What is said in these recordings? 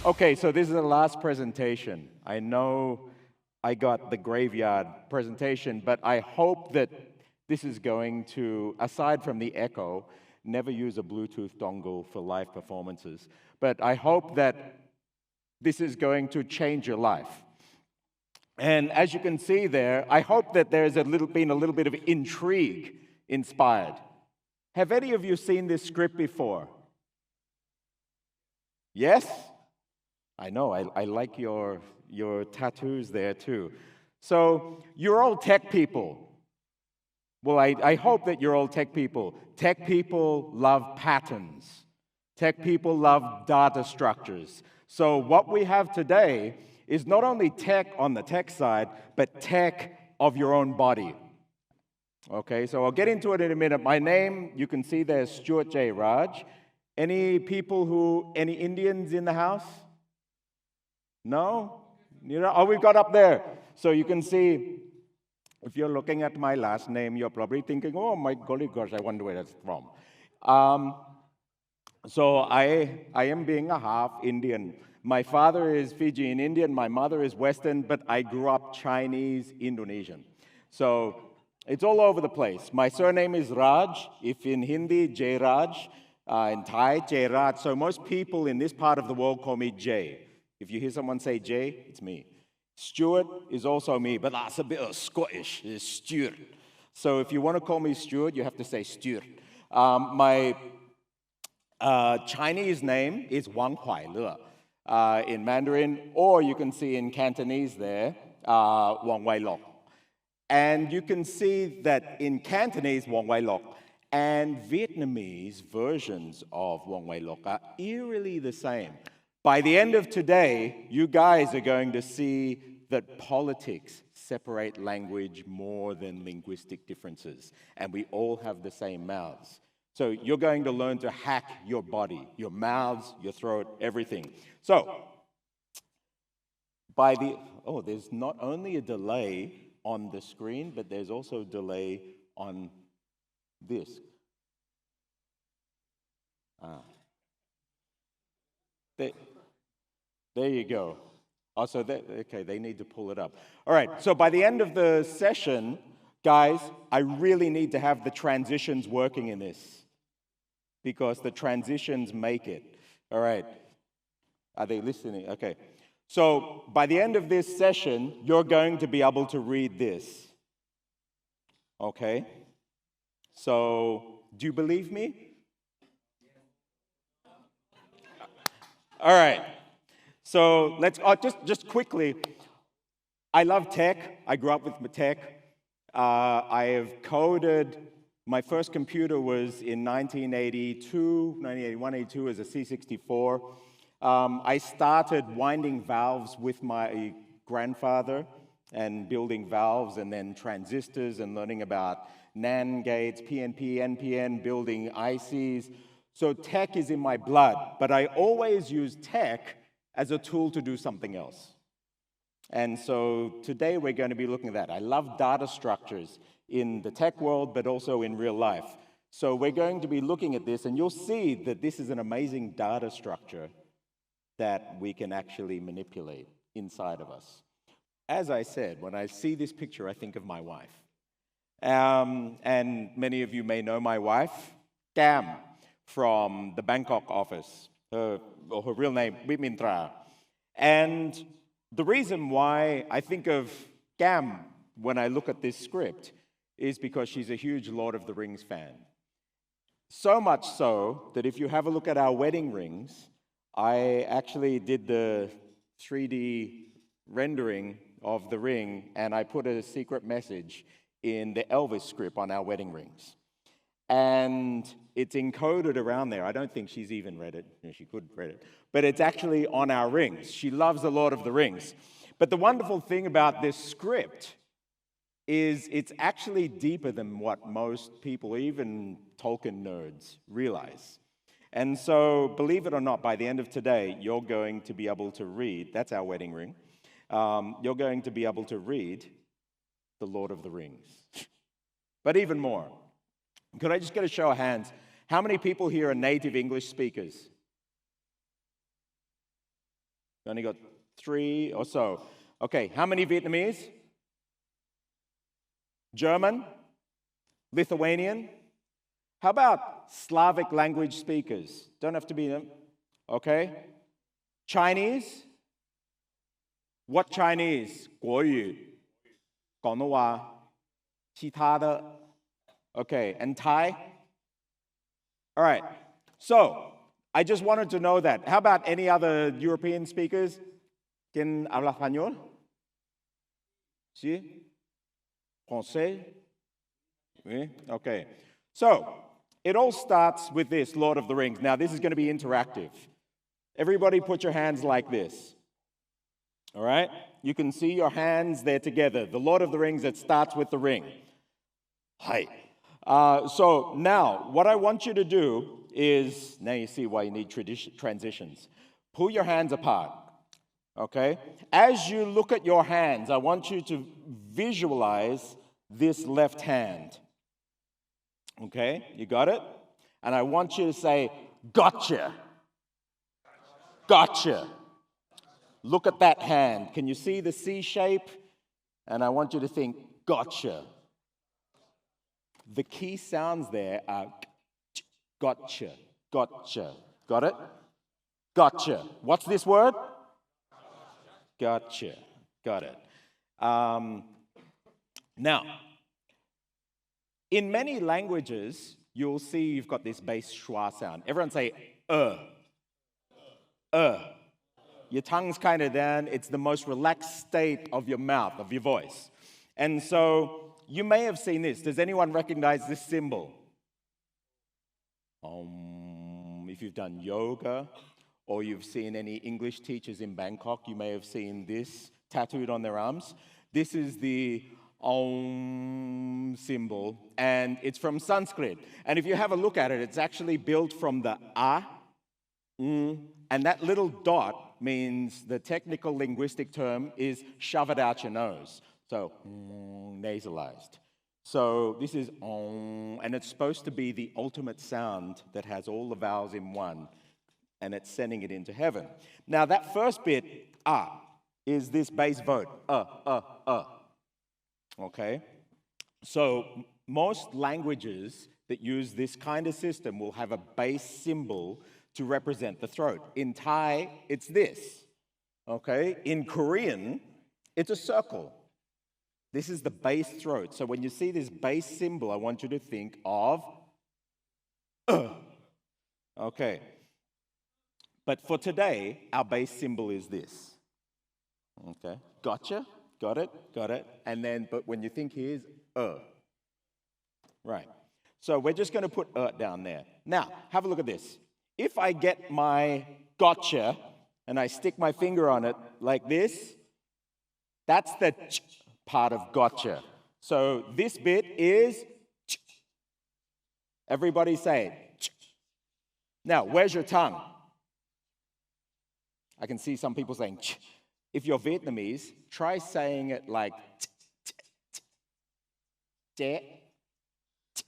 Okay, so this is the last presentation. I know I got the graveyard presentation, but I hope that this is going to, aside from the echo, never use a Bluetooth dongle for live performances. But I hope that this is going to change your life. And as you can see there, I hope that there's been a little bit of intrigue inspired. Have any of you seen this script before? Yes? I know, I like your tattoos there too. So, you're all tech people. Well, I hope that you're all tech people. Tech people love patterns. Tech people love data structures. So what we have today is not only tech on the tech side, but tech of your own body. Okay, so I'll get into it in a minute. My name, you can see there's Stuart J. Raj. Any Indians in the house? No? Oh, we've got up there. So you can see, if you're looking at my last name, you're probably thinking, oh my golly gosh, I wonder where that's from. So I am being a half Indian. My father is Fijian Indian, my mother is Western, but I grew up Chinese Indonesian. So it's all over the place. My surname is Raj, if in Hindi, J Raj, in Thai, J Raj. So most people in this part of the world call me J. If you hear someone say J, it's me. Stuart is also me, but that's a bit of Scottish, it's Stuart. So if you want to call me Stuart, you have to say Stuart. My Chinese name is Wang Huai Le in Mandarin, or you can see in Cantonese there, Wang Wai Lok. And you can see that in Cantonese, Wang Wai Lok, and Vietnamese versions of Wang Wai Lok are eerily the same. By the end of today, you guys are going to see that politics separate language more than linguistic differences, and we all have the same mouths. So you're going to learn to hack your body, your mouths, your throat, everything. So, there's not only a delay on the screen, but there's also a delay on this. There you go. Also, okay, they need to pull it up. All right, so by the end of the session, guys, I really need to have the transitions working in this, because the transitions make it. All right. Are they listening? Okay. So by the end of this session, you're going to be able to read this. Okay? So, do you believe me? All right. So let's just quickly. I love tech. I grew up with tech. I have coded. My first computer was in 1981, 82 as a C64. I started winding valves with my grandfather and building valves and then transistors and learning about NAND gates, PNP, NPN, building ICs. So tech is in my blood, but I always use tech as a tool to do something else. And so today we're going to be looking at that. I love data structures in the tech world, but also in real life. So we're going to be looking at this, and you'll see that this is an amazing data structure that we can actually manipulate inside of us. As I said, when I see this picture, I think of my wife. And many of you may know my wife, Cam, from the Bangkok office. Her real name, Vimintra. And the reason why I think of Cam when I look at this script is because she's a huge Lord of the Rings fan. So much so that if you have a look at our wedding rings, I actually did the 3D rendering of the ring, and I put a secret message in the Elvis script on our wedding rings. And it's encoded around there. I don't think she's even read it. She could read it. But it's actually on our rings. She loves the Lord of the Rings. But the wonderful thing about this script is it's actually deeper than what most people, even Tolkien nerds, realize. And so, believe it or not, by the end of today, you're going to be able to read, that's our wedding ring, you're going to be able to read the Lord of the Rings. But even more, could I just get a show of hands? How many people here are native English speakers? We only got 3 or so. Okay, how many Vietnamese? German? Lithuanian? How about Slavic language speakers? Don't have to be them. Okay. Chinese? What Chinese? 国语, 广东话, 其他的. Okay, and Thai? All right. So, I just wanted to know that. How about any other European speakers? ¿Quién habla español? ¿Sí? ¿Français? Oui? Okay. So, it all starts with this, Lord of the Rings. Now, this is going to be interactive. Everybody put your hands like this. All right? You can see your hands there together. The Lord of the Rings, it starts with the ring. Hi. So now, what I want you to do is, now you see why you need transitions. Pull your hands apart, okay? As you look at your hands, I want you to visualize this left hand. Okay, you got it? And I want you to say, gotcha. Gotcha. Look at that hand. Can you see the C shape? And I want you to think, gotcha. The key sounds there are gotcha, gotcha. Got it? Gotcha. What's this word? Gotcha. Got it. Now, in many languages, you'll see you've got this bass schwa sound. Everyone say, Your tongue's kind of down. It's the most relaxed state of your mouth, of your voice. And so you may have seen this. Does anyone recognize this symbol? If you've done yoga or you've seen any English teachers in Bangkok, you may have seen this tattooed on their arms. This is the Om symbol, and it's from Sanskrit. And if you have a look at it, it's actually built from the A, and that little dot means the technical linguistic term is shove it out your nose. So, nasalized. So this is Om, and it's supposed to be the ultimate sound that has all the vowels in one, and it's sending it into heaven. Now that first bit, A, is this bass vote, okay? So most languages that use this kind of system will have a bass symbol to represent the throat. In Thai, it's this, okay? In Korean, it's a circle. This is the bass throat. So when you see this bass symbol, I want you to think of Okay. But for today, our bass symbol is this. Okay. Gotcha? Got it? Got it? And then, but when you think here's Right. So we're just going to put down there. Now, have a look at this. If I get my gotcha and I stick my finger on it like this, that's the ch part of gotcha. So this bit is ch. Everybody say it. Ch. Now, where's your tongue? I can see some people saying ch. If you're Vietnamese, try saying it like ch, ch, ch, ch.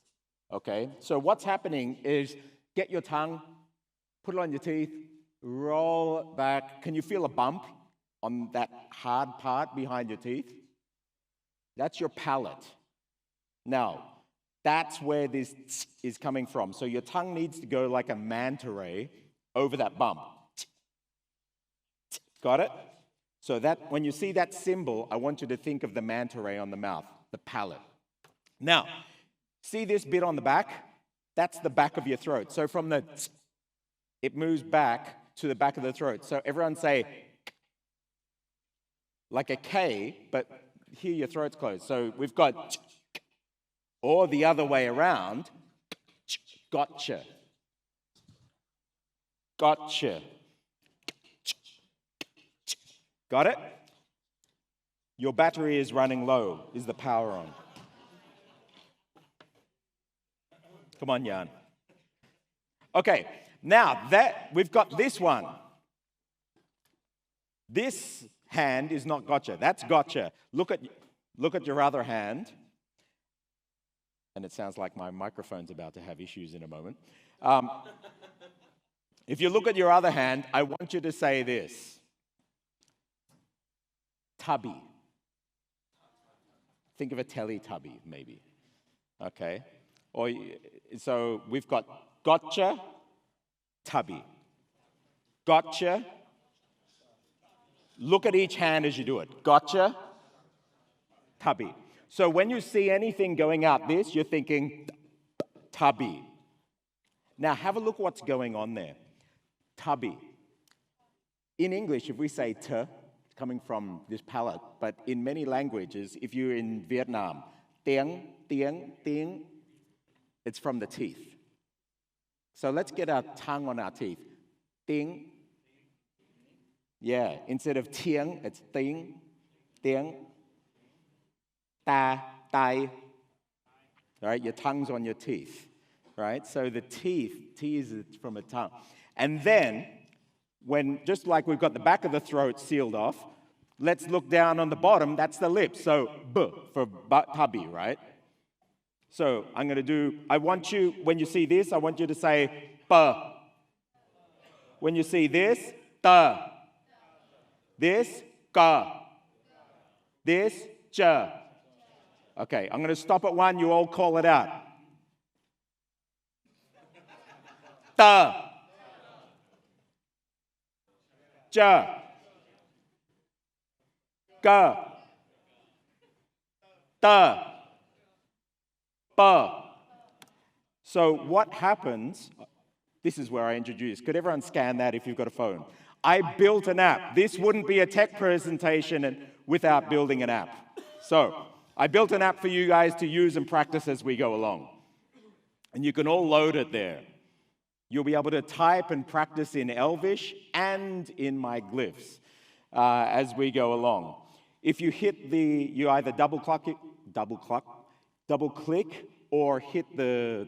Okay, so what's happening is get your tongue, put it on your teeth, roll it back. Can you feel a bump on that hard part behind your teeth? That's your palate. Now, that's where this is coming from. So your tongue needs to go like a manta ray over that bump. Got it? So that when you see that symbol, I want you to think of the manta ray on the mouth, the palate. Now, see this bit on the back? That's the back of your throat. So from the it moves back to the back of the throat. So everyone say like a K, but here your throat's closed. So we've got or the other way around, gotcha. Gotcha. Got it? Your battery is running low. Is the power on? Come on, Jan. Okay, now that we've got this one. This hand is not gotcha. That's gotcha. Look at your other hand. And it sounds like my microphone's about to have issues in a moment. If you look at your other hand, I want you to say this. tubby. Think of a Teletubby, maybe. Okay? Or, so we've got gotcha, tubby. Gotcha. Look at each hand as you do it. Gotcha, tubby. So when you see anything going out this, you're thinking tubby. Now have a look what's going on there. Tubby. In English, if we say t, coming from this palate, but in many languages, if you're in Vietnam, tiếng, tiếng, tiếng, it's from the teeth. So let's get our tongue on our teeth. Tiếng. Yeah, instead of tiếng, it's tiếng, tiếng. Ta, tai. Right, your tongue's on your teeth. Right, so the teeth, T is from a tongue. And then, when, just like we've got the back of the throat sealed off, let's look down on the bottom, that's the lips. So, B for tubby, right? So, I'm going to do, I want you, when you see this, I want you to say, P. When you see this, T. This, Ka. This, Ch. Okay, I'm going to stop at one, you all call it out. T. Ch. Ka. Ta. Pa. So what happens, this is where I introduce, could everyone scan that if you've got a phone? I built an app. This wouldn't be a tech presentation without building an app. So I built an app for you guys to use and practice as we go along. And you can all load it there. You'll be able to type and practice in Elvish and in my glyphs as we go along. If you hit the, you either double click, or hit the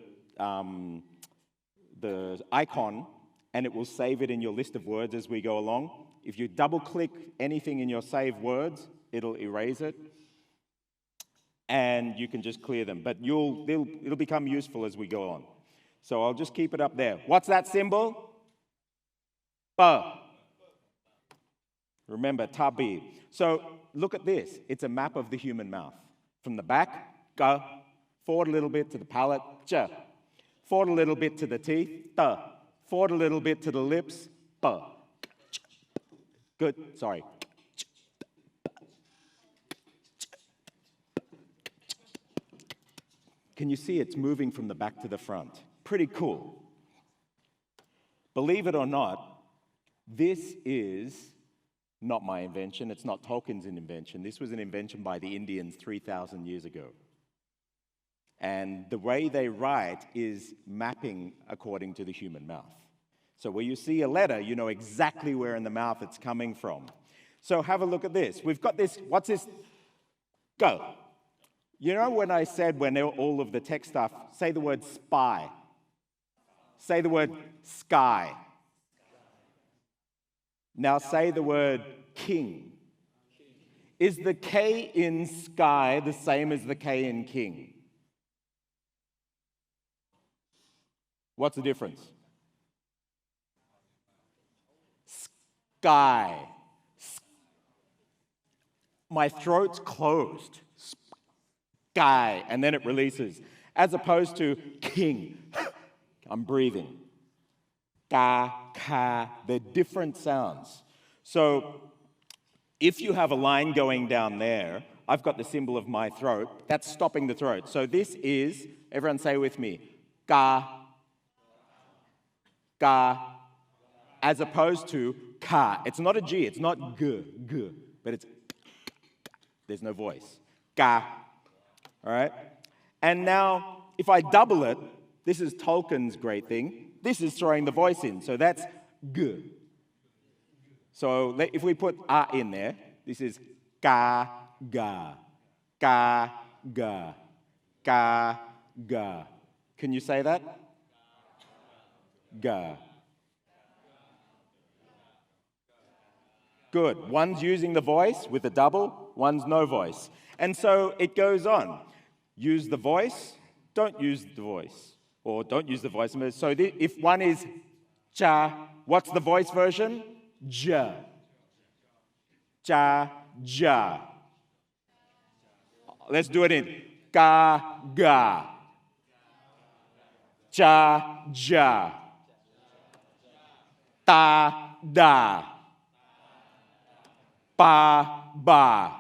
icon, and it will save it in your list of words as we go along. If you double click anything in your saved words, it'll erase it, and you can just clear them. But it'll become useful as we go on. So I'll just keep it up there. What's that symbol? Pa. Remember, tabi. So look at this. It's a map of the human mouth. From the back, ka. Forward a little bit to the palate, cha. Forward a little bit to the teeth, ta. Forward a little bit to the lips, pa. Good, sorry. Can you see it's moving from the back to the front? Pretty cool. Believe it or not, this is not my invention. It's not Tolkien's invention. This was an invention by the Indians 3,000 years ago. And the way they write is mapping according to the human mouth. So where you see a letter, you know exactly where in the mouth it's coming from. So have a look at this. We've got this, what's this? Go. You know when I said when all of the tech stuff, say the word spy. Say the word sky. Now say the word king. Is the K in sky the same as the K in king? What's the difference? Sky. My throat's closed. Sky. And then it releases. As opposed to king. I'm breathing. Ka, ka. They're different sounds. So if you have a line going down there, I've got the symbol of my throat. That's stopping the throat. So this is, everyone say with me, ka. Ga, as opposed to ka. It's not a G, it's not g, but it's there's no voice. Ga, all right? And now, if I double it, this is Tolkien's great thing. This is throwing the voice in, so that's g. So if we put a in there, this is ka, ga, ka, ga, ka, ga. Can you say that? Ga. Good. One's using the voice with a double, one's no voice. And so it goes on. Use the voice, don't use the voice. Or don't use the voice. So if one is cha, what's the voice version? Ja. Ja, ja. Let's do it in ga, ga. Ja, ja. Ta, da. Ba, ba.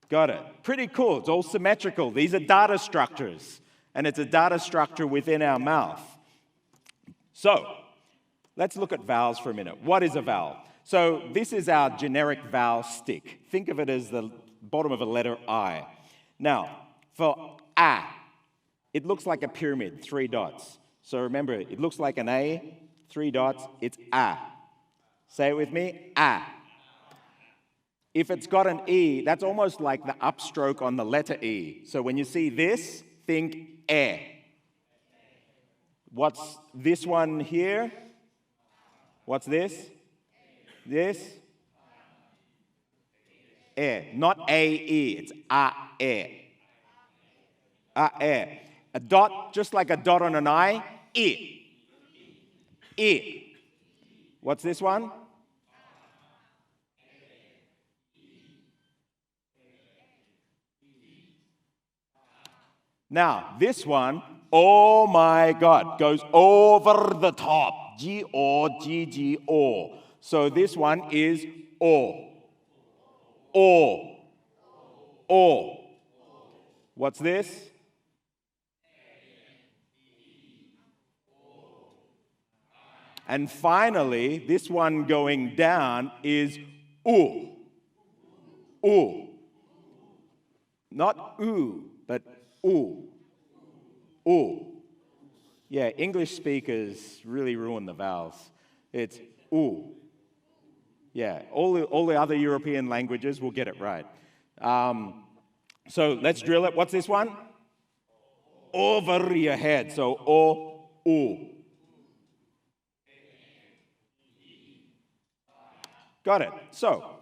Got it. Pretty cool. It's all symmetrical. These are data structures, and it's a data structure within our mouth. So, let's look at vowels for a minute. What is a vowel? So, this is our generic vowel stick. Think of it as the bottom of a letter I. Now, for a, it looks like a pyramid, 3 dots. So remember, it looks like an A, 3 dots, it's a. Say it with me, a. If it's got an E, that's almost like the upstroke on the letter E. So when you see this, think e. What's this one here? What's this? This? E. Not A-E, it's a-e. A-e. A dot, just like a dot on an I, E. E. What's this one? Now, this one, oh my God, goes over the top. G-O-G-G-O. So this one is O. O. O. What's this? And finally, this one going down is U. U. Not U, but U. U. Yeah, English speakers really ruin the vowels. It's U. Yeah, all the other European languages will get it right. So let's drill it. What's this one? Over your head. So O, U. Got it. So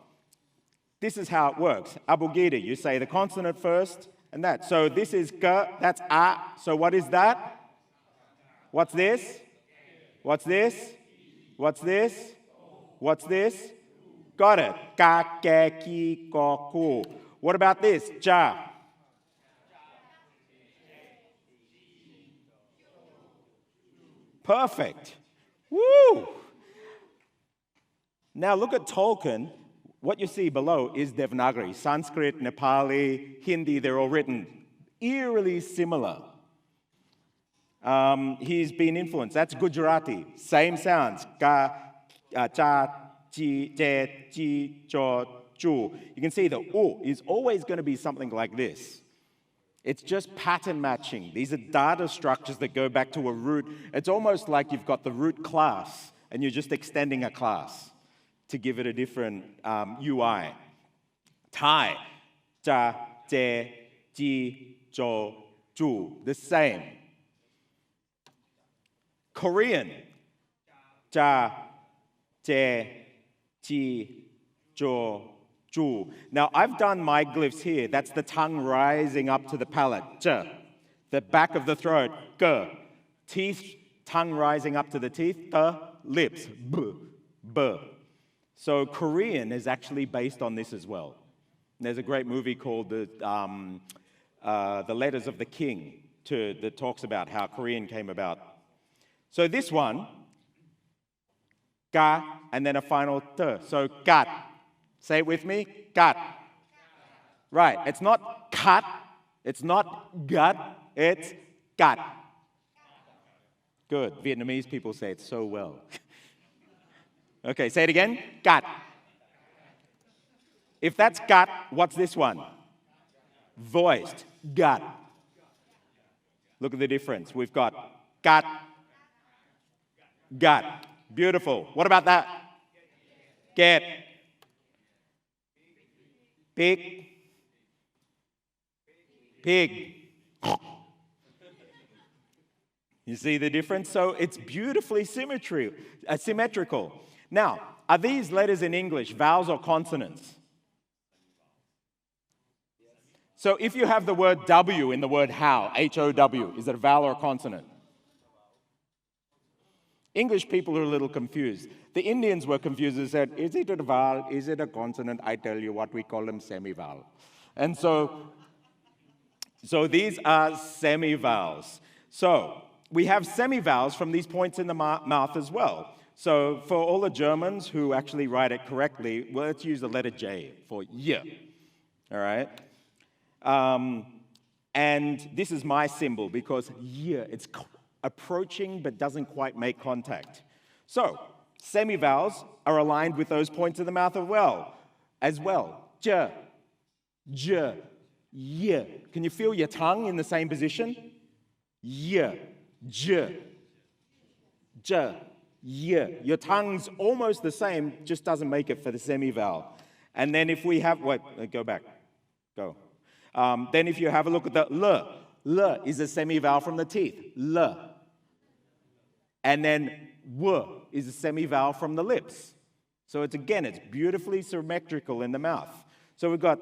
this is how it works. Abugida, you say the consonant first and that. So this is G, that's A. So what is that? What's this? What's this? What's this? What's this? Got it. Ka, ke, ki, ko, ku. What about this? Ja. Perfect. Woo! Now look at Tolkien. What you see below is Devanagari. Sanskrit, Nepali, Hindi, they're all written eerily similar. He's been influenced. That's Gujarati. Same sounds. Ka, cha, chi, che, chi, cho, chu. You can see the U is always going to be something like this. It's just pattern matching. These are data structures that go back to a root. It's almost like you've got the root class and you're just extending a class to give it a different UI. Thai, cha, che, chi, cho, chu, the same. Korean, cha, che, chi, cho, chu. Now, I've done my glyphs here. That's the tongue rising up to the palate, ch. The back of the throat, k. Teeth, tongue rising up to the teeth, t. Lips, b, b. So Korean is actually based on this as well. And there's a great movie called The Letters of the King that talks about how Korean came about. So this one, ga, and then a final t. So gat. Say it with me, gat. Right, it's not cut, it's not gut, it's gat. Good, Vietnamese people say it so well. Okay, say it again, gat. If that's gat, what's this one? Voiced, gut. Look at the difference. We've got gut, gut. Beautiful. What about that? Get. Pig. Pig. You see the difference? So it's beautifully symmetrical. Now, are these letters in English vowels or consonants? So if you have the word W in the word how, H-O-W, is it a vowel or a consonant? English people are a little confused. The Indians were confused and said, is it a vowel? Is it a consonant? I tell you what, we call them semi-vowel. And so these are semi-vowels. So we have semi-vowels from these points in the mouth as well. So for all the Germans who actually write it correctly, well, let's use the letter J for y. All right? And this is my symbol because y, it's approaching but doesn't quite make contact. So semi-vowels are aligned with those points in the mouth as well. J, j, y. Can you feel your tongue in the same position? Y, j, j, y. Your tongue's almost the same, just doesn't make it for the semi-vowel. And then if we have, wait, go back, go. Then if you have a look at the l is a semi-vowel from the teeth, l. And then w is a semi-vowel from the lips. So it's beautifully symmetrical in the mouth. So we've got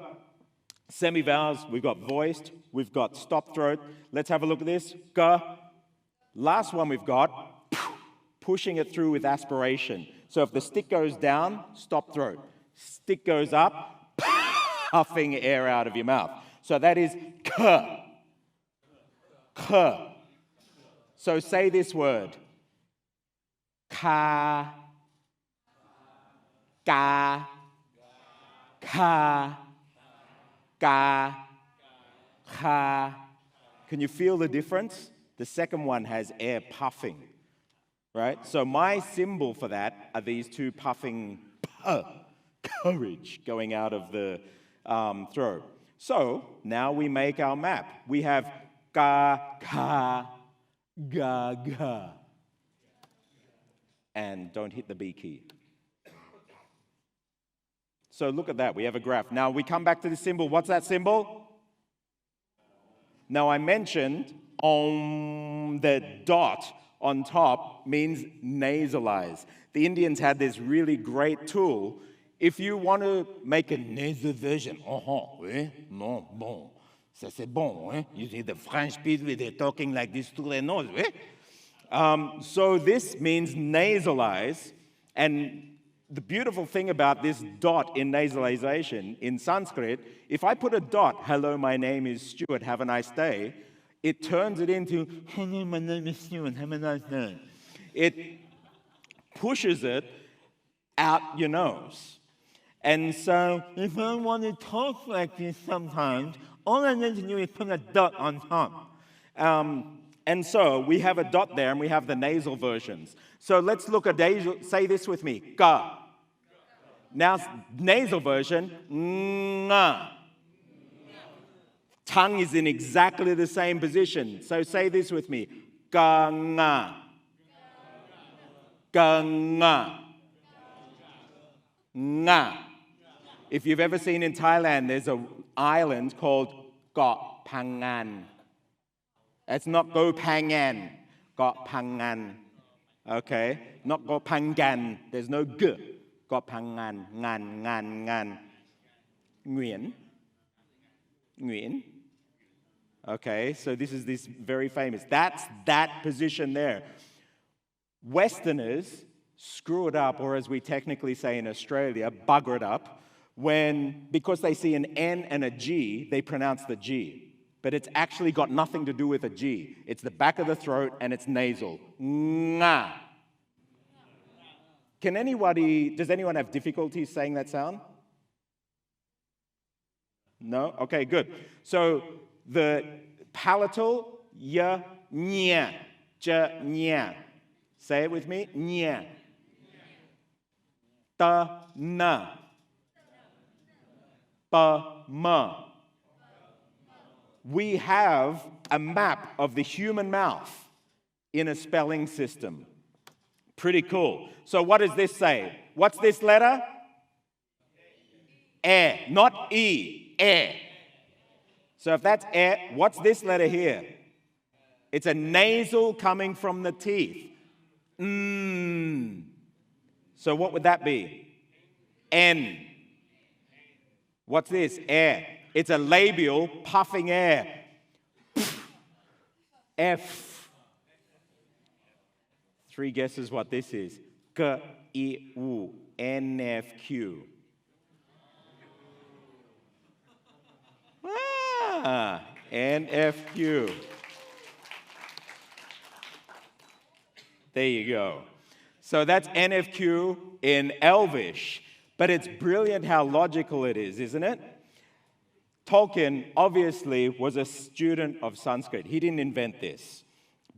semi-vowels, we've got voiced, we've got stop throat. Let's have a look at this. G. Last one we've got, pushing it through with aspiration. So if the stick goes down, stop throat. Stick goes up, puffing air out of your mouth. So that is k. K. So say this word. Ka. Ka. Ka. Ka. Ka. Can you feel the difference? The second one has air puffing, right? So my symbol for that are these two puffing courage going out of the throat. So now we make our map. We have ka, ka, ga, ga. And don't hit the B key. So look at that, we have a graph. Now we come back to the symbol. What's that symbol? Now I mentioned the dot on top means nasalize. The Indians had this really great tool. If you want to make a nasal version, oui, non, bon, ça c'est bon, hein? You see the French people, they're talking like this through their nose, oui? So this means nasalize, and the beautiful thing about this dot in nasalization, in Sanskrit, if I put a dot, hello, my name is Stuart, have a nice day, it turns it into, hello, my name is Stuart, have a nice day. It pushes it out your nose. And so, if I want to talk like this sometimes, all I need to do is put a dot on top. And so, we have a dot there, and we have the nasal versions. So let's look at nasal, say this with me, ga. Now, nasal version, nga. Tongue is in exactly the same position. So say this with me, ga, nga. Ga, nga. Nga. If you've ever seen in Thailand, there's an island called Got Phangan. It's not Go Phangan, Got Phangan. Okay? Not Got Phangan. There's no G. Got Phangan. Ngan, ngan, ngan. Nguyen. Nguyen. Okay, so this is this very famous. That's that position there. Westerners screw it up, or as we technically say in Australia, bugger it up, because they see an N and a G, they pronounce the G. But it's actually got nothing to do with a G. It's the back of the throat and it's nasal. Nga. Does anyone have difficulty saying that sound? No? Okay, good. So the palatal, ya, nya, ja, nya. Say it with me, nya. Ta, na. Pa, ma. We have a map of the human mouth in a spelling system. Pretty cool. So what does this say? What's this letter? E, not E, E. So if that's E, what's this letter here? It's a nasal coming from the teeth. Mm. So what would that be? N. What's this? E. It's a labial puffing air. F. Three guesses what this is. K, I, U, N, F, Q. Ah, NFQ. There you go. So that's NFQ in Elvish. But it's brilliant how logical it is, isn't it? Tolkien obviously was a student of Sanskrit. He didn't invent this.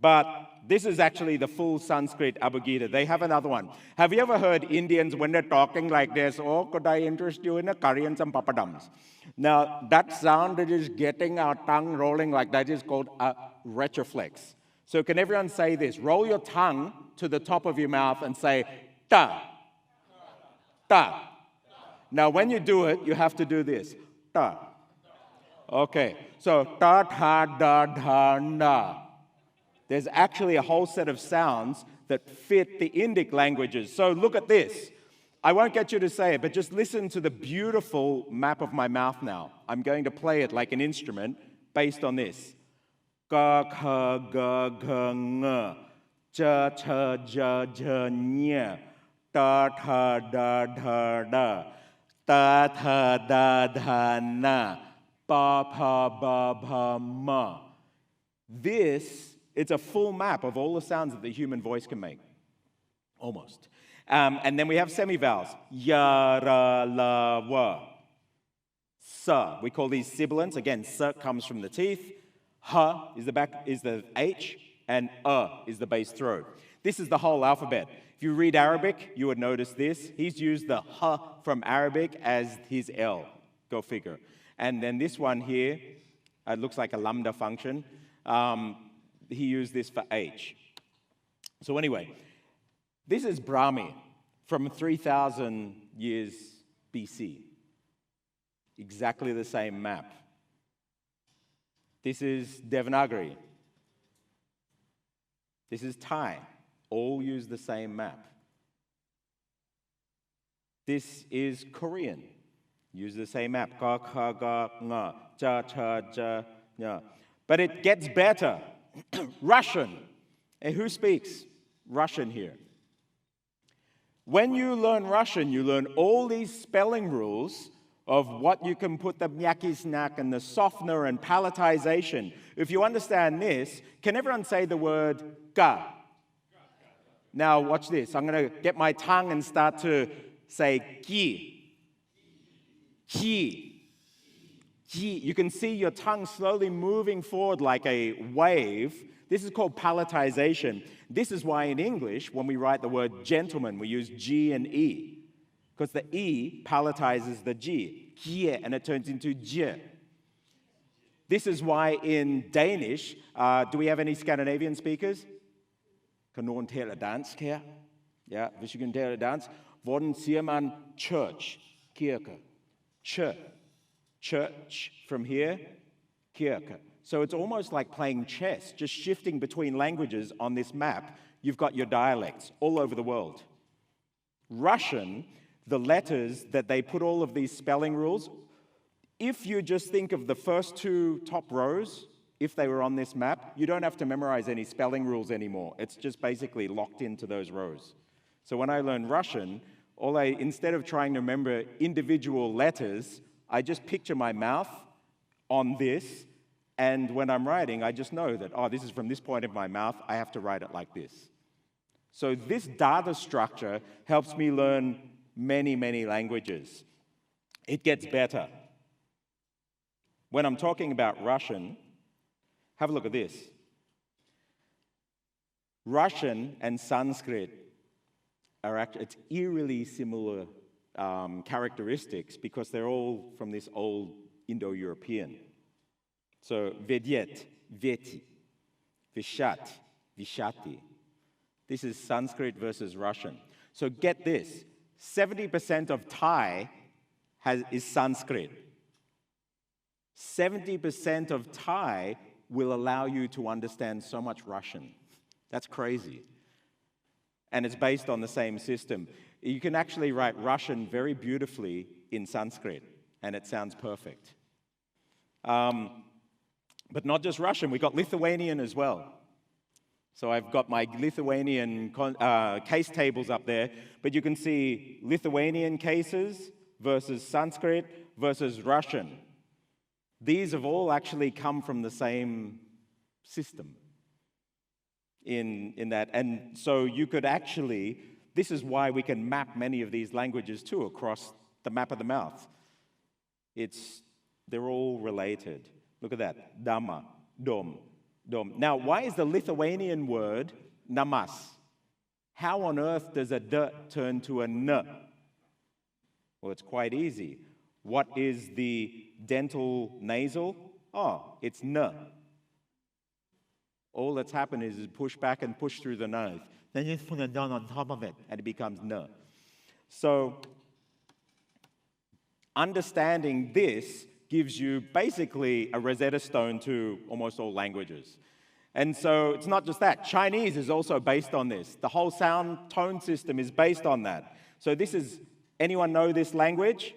But this is actually the full Sanskrit Abhagita. They have another one. Have you ever heard Indians, when they're talking like this, oh, could I interest you in a curry and some papadums? Now, that sound that is getting our tongue rolling like that is called a retroflex. So can everyone say this? Roll your tongue to the top of your mouth and say, ta, ta. Now, when you do it, you have to do this, ta. Okay, so ta, ta, da, da, na. There's actually a whole set of sounds that fit the Indic languages. So look at this. I won't get you to say it, but just listen to the beautiful map of my mouth now. I'm going to play it like an instrument based on this. Ga, ka, ga, ga, nga. Ja, cha, ja, ja, nya. Da, ta, da, da, da. Da, ta, da, da, na. Ba, pa, ba, ba, ma. It's a full map of all the sounds that the human voice can make, almost. And then we have semivowels, ya, ra, la, wa. Sa, we call these sibilants. Again, sa comes from the teeth. Ha is the H, and is the base throat. This is the whole alphabet. If you read Arabic, you would notice this. He's used the ha from Arabic as his L. Go figure. And then this one here, it looks like a lambda function. He used this for H. So anyway, this is Brahmi from 3,000 years BC. Exactly the same map. This is Devanagari. This is Thai. All use the same map. This is Korean. Use the same map. Ga, ka, ga, nga. Ja, cha, ja, nya. But it gets better. Russian. And who speaks Russian here? When you learn Russian, you learn all these spelling rules of what you can put the myaky-snack and the softener and palatization. If you understand this, can everyone say the word ga? Now watch this. I'm going to get my tongue and start to say ki. Ki. You can see your tongue slowly moving forward like a wave. This is called palatization. This is why in English, when we write the word gentleman, we use G and E. Because the E palatizes the G. Gie, and it turns into J. This is why in Danish, do we have any Scandinavian speakers? Kan nogen tale dansk her? Ja, hvis I kan tale dansk. Hvordan siger man church? Kirke. Church from here, kirke. So it's almost like playing chess, just shifting between languages on this map. You've got your dialects all over the world. Russian, the letters that they put all of these spelling rules, if you just think of the first two top rows, if they were on this map, you don't have to memorize any spelling rules anymore. It's just basically locked into those rows. So when I learned Russian, instead of trying to remember individual letters, I just picture my mouth on this, and when I'm writing, I just know that, this is from this point of my mouth, I have to write it like this. So this data structure helps me learn many, many languages. It gets better. When I'm talking about Russian, have a look at this. Russian and Sanskrit it's eerily similar characteristics because they're all from this old Indo-European. So vedyet, veti, vishat, vishati. This is Sanskrit versus Russian. So get this, 70% of Thai is Sanskrit. 70% of Thai will allow you to understand so much Russian. That's crazy. And it's based on the same system. You can actually write Russian very beautifully in Sanskrit, and it sounds perfect. But not just Russian, we got Lithuanian as well. So I've got my Lithuanian case tables up there, but you can see Lithuanian cases versus Sanskrit versus Russian. These have all actually come from the same system in that. And so you could actually, this is why we can map many of these languages too across the map of the mouth. They're all related. Look at that, Dhamma, Dom. Now, why is the Lithuanian word namas? How on earth does a d turn to a n? Well, it's quite easy. What is the dental nasal? Oh, it's n. All that's happened is push back and push through the nose. Then you put a down on top of it, and it becomes n. So, understanding this gives you basically a Rosetta Stone to almost all languages. And so it's not just that. Chinese is also based on this. The whole sound tone system is based on that. So this is, anyone know this language?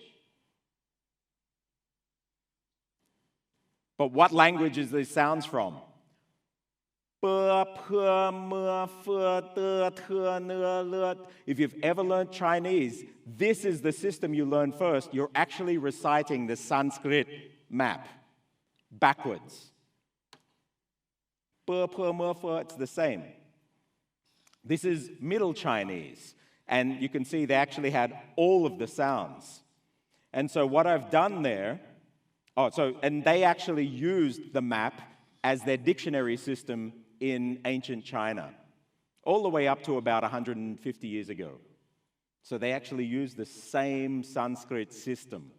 But what language is these sounds from? If you've ever learned Chinese, this is the system you learn first. You're actually reciting the Sanskrit map backwards. It's the same. This is Middle Chinese, and you can see they actually had all of the sounds. And so what I've done there, and they actually used the map as their dictionary system in ancient China, all the way up to about 150 years ago. So they actually used the same Sanskrit system.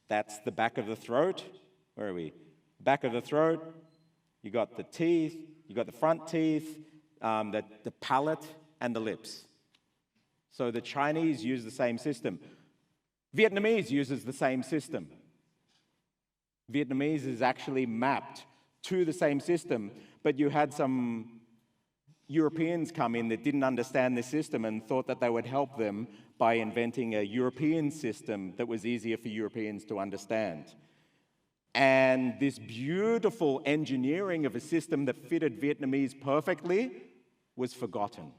That's the back of the throat. Where are we? Back of the throat, you got the teeth, you got the front teeth, the palate, and the lips. So the Chinese use the same system. Vietnamese uses the same system. Vietnamese is actually mapped to the same system, but you had some Europeans come in that didn't understand the system and thought that they would help them by inventing a European system that was easier for Europeans to understand. And this beautiful engineering of a system that fitted Vietnamese perfectly was forgotten.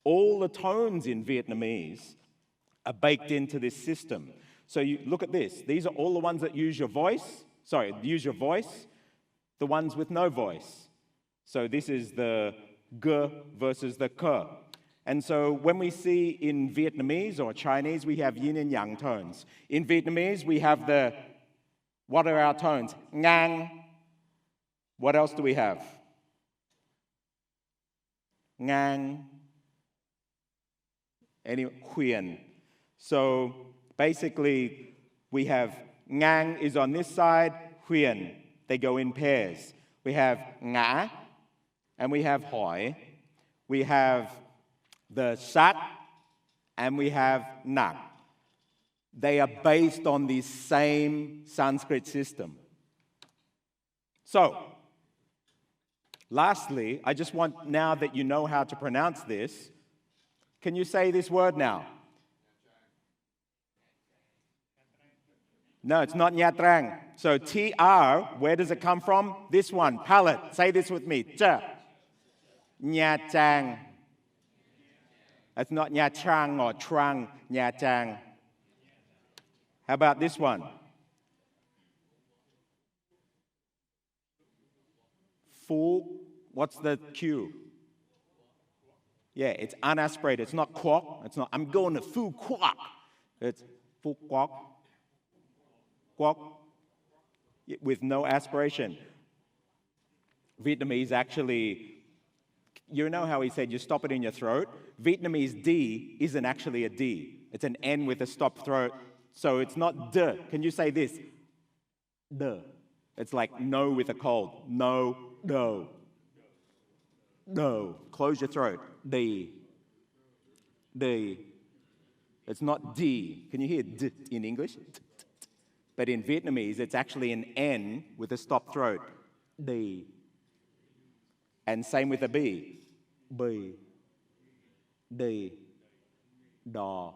All the tones in Vietnamese are baked into this system. So you look at this. These are all the ones that use your voice. The ones with no voice. So this is the g versus the k. And so when we see in Vietnamese or Chinese, we have yin and yang tones. In Vietnamese, we have what are our tones? Ngang. What else do we have? Ngang. Huyen. So basically, we have ngang is on this side, huyen. They go in pairs. We have ngã, and we have hoi. We have the sat, and we have nang. They are based on the same Sanskrit system. So, lastly, I just want, now that you know how to pronounce this, can you say this word now? No, it's not Nha. So TR, where does it come from? This one, palate. Say this with me. Cha. Nha. That's not Nha Trang or Trang, Nha. How about this one? Fu. What's the Q? Yeah, it's unaspirated. It's not quok. It's not, I'm going to fu quok. It's fu quok. Quok. With no aspiration. Vietnamese actually, you know how he said you stop it in your throat? Vietnamese D isn't actually a D. It's an N with a stop throat. So it's not D. Can you say this? D. It's like no with a cold. No, no. No. Close your throat. D. D. It's not D. Can you hear D in English? But in Vietnamese, it's actually an N with a stop throat. D. And same with a B. B. D. Da.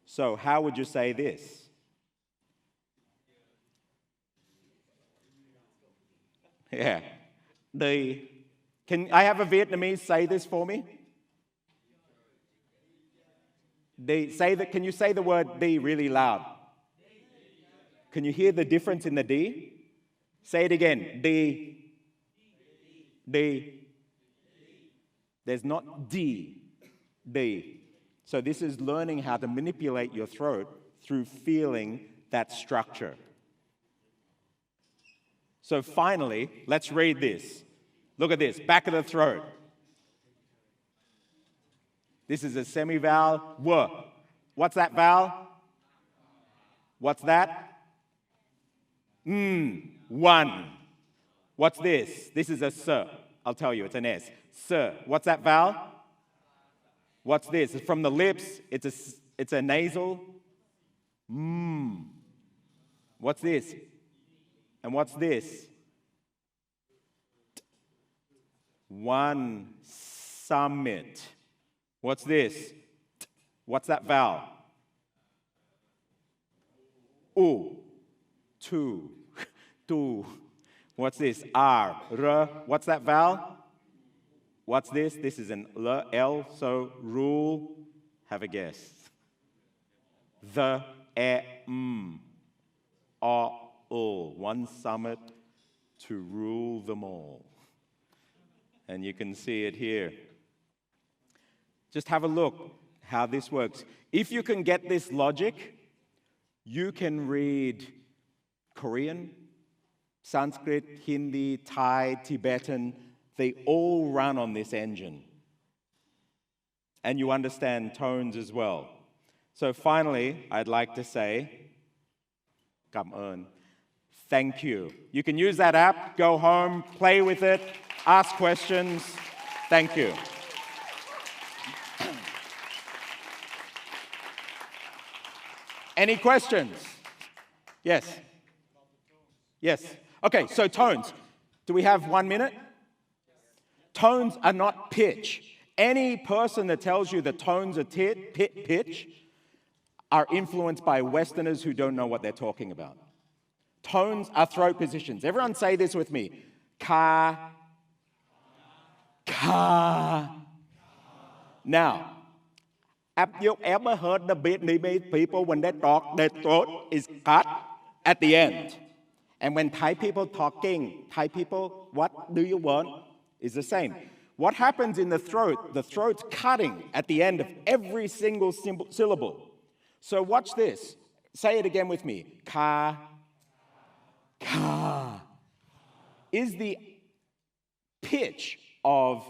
So how would you say this? Yeah. Can I have a Vietnamese say this for me? Can you say the word D really loud? Can you hear the difference in the D? Say it again. D. D. There's not D. D. So this is learning how to manipulate your throat through feeling that structure. So finally, let's read this. Look at this, back of the throat. This is a semi-vowel, W. What's that vowel? What's that? One. What's this? This is a S. I'll tell you, it's an S. S. What's that vowel? What's this? It's from the lips. It's a nasal. What's this? And what's this? One summit. What's this? What's that vowel? U. Two. Two. What's this? R. R. What's that vowel? What's this? This is an L. L. So rule. Have a guess. The. E. M. O. U. One summit to rule them all. And you can see it here. Just have a look how this works. If you can get this logic, you can read Korean, Sanskrit, Hindi, Thai, Tibetan. They all run on this engine. And you understand tones as well. So finally, I'd like to say, cảm ơn. Thank you. You can use that app, go home, play with it, ask questions. Thank you. Any questions? Yes. Yes. Okay, so tones. Do we have 1 minute? Tones are not pitch. Any person that tells you that tones are pitch are influenced by Westerners who don't know what they're talking about. Tones are throat positions. Everyone say this with me. Ka. Ka. Now, have you ever heard the Vietnamese people when they talk, their throat is cut at the end? And when Thai people talking, Thai people, what do you want? Is the same. What happens in the throat's cutting at the end of every single syllable. So watch this. Say it again with me. Ka, ka. Is the pitch of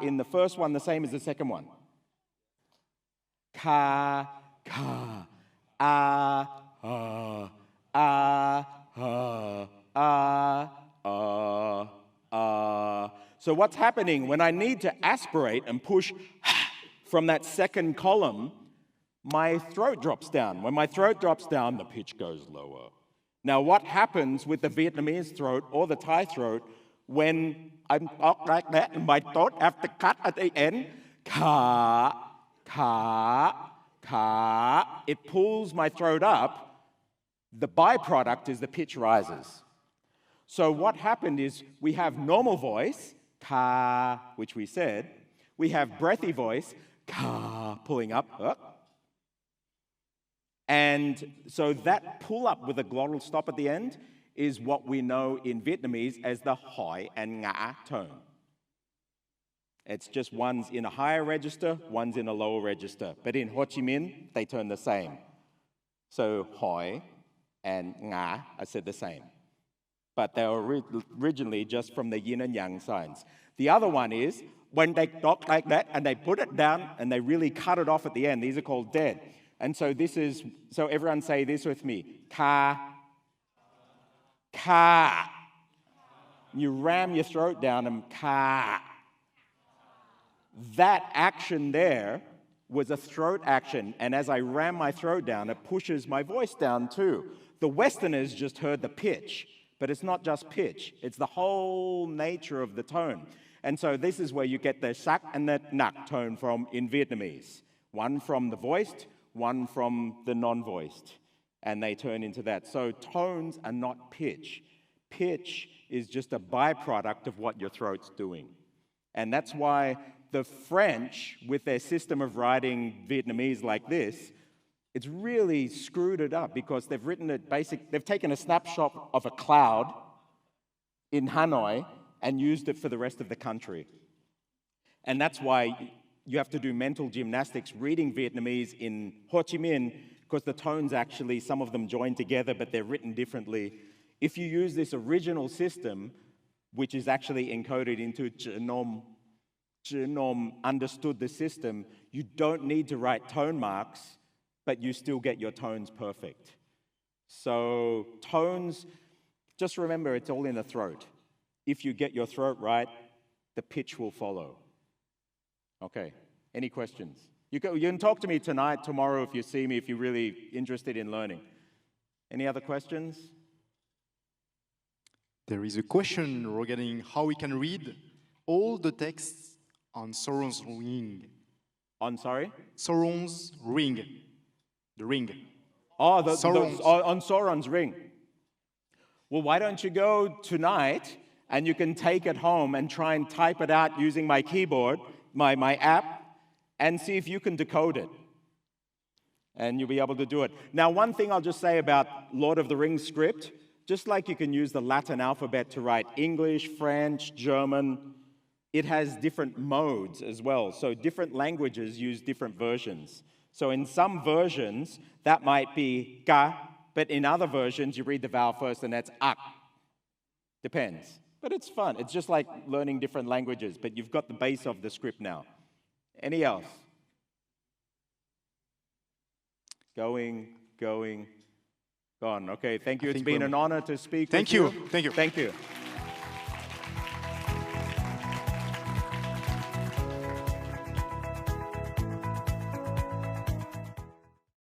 in the first one the same as the second one? Ka, ka, So what's happening when I need to aspirate and push from that second column, my throat drops down. When my throat drops down, the pitch goes lower. Now what happens with the Vietnamese throat or the Thai throat when I'm talk like that and my throat have to cut at the end? Ka, ka, ka. It pulls my throat up. The byproduct is the pitch rises. So what happened is we have normal voice, ka, which we said. We have breathy voice, ka, pulling up. And so that pull up with a glottal stop at the end is what we know in Vietnamese as the hoi and ngã tone. It's just one's in a higher register, one's in a lower register. But in Ho Chi Minh, they turn the same. So hoi and ngã are said the same. But they were originally just from the yin and yang signs. The other one is when they talk like that and they put it down and they really cut it off at the end. These are called dead. And so so everyone say this with me. Ka, ka. You ram your throat down and ka. That action there was a throat action. And as I ram my throat down, it pushes my voice down too. The Westerners just heard the pitch. But it's not just pitch, it's the whole nature of the tone. And so this is where you get the sak and the nak tone from in Vietnamese. One from the voiced, one from the non-voiced. And they turn into that. So tones are not pitch. Pitch is just a byproduct of what your throat's doing. And that's why the French, with their system of writing Vietnamese like this, it's really screwed it up because they've written it they've taken a snapshot of a cloud in Hanoi and used it for the rest of the country. And that's why you have to do mental gymnastics reading Vietnamese in Ho Chi Minh, because the tones actually, some of them join together, but they're written differently. If you use this original system, which is actually encoded into Genome understood the system, you don't need to write tone marks, but you still get your tones perfect. So tones, just remember, it's all in the throat. If you get your throat right, the pitch will follow. Okay, any questions? You can talk to me tonight, tomorrow, if you see me, if you're really interested in learning. Any other questions? There is a question regarding how we can read all the texts on Sauron's ring. On, sorry? Sauron's ring. The ring. Oh, on Sauron's ring. Well, why don't you go tonight and you can take it home and try and type it out using my keyboard, my app, and see if you can decode it. And you'll be able to do it. Now, one thing I'll just say about Lord of the Rings script, just like you can use the Latin alphabet to write English, French, German, it has different modes as well. So different languages use different versions. So in some versions, that might be ka, but in other versions, you read the vowel first and that's ak. Depends. But it's fun. It's just like learning different languages, but you've got the base of the script now. Any else? Going, gone. Okay, thank you. It's been an honor to speak with you. Thank you. Thank you.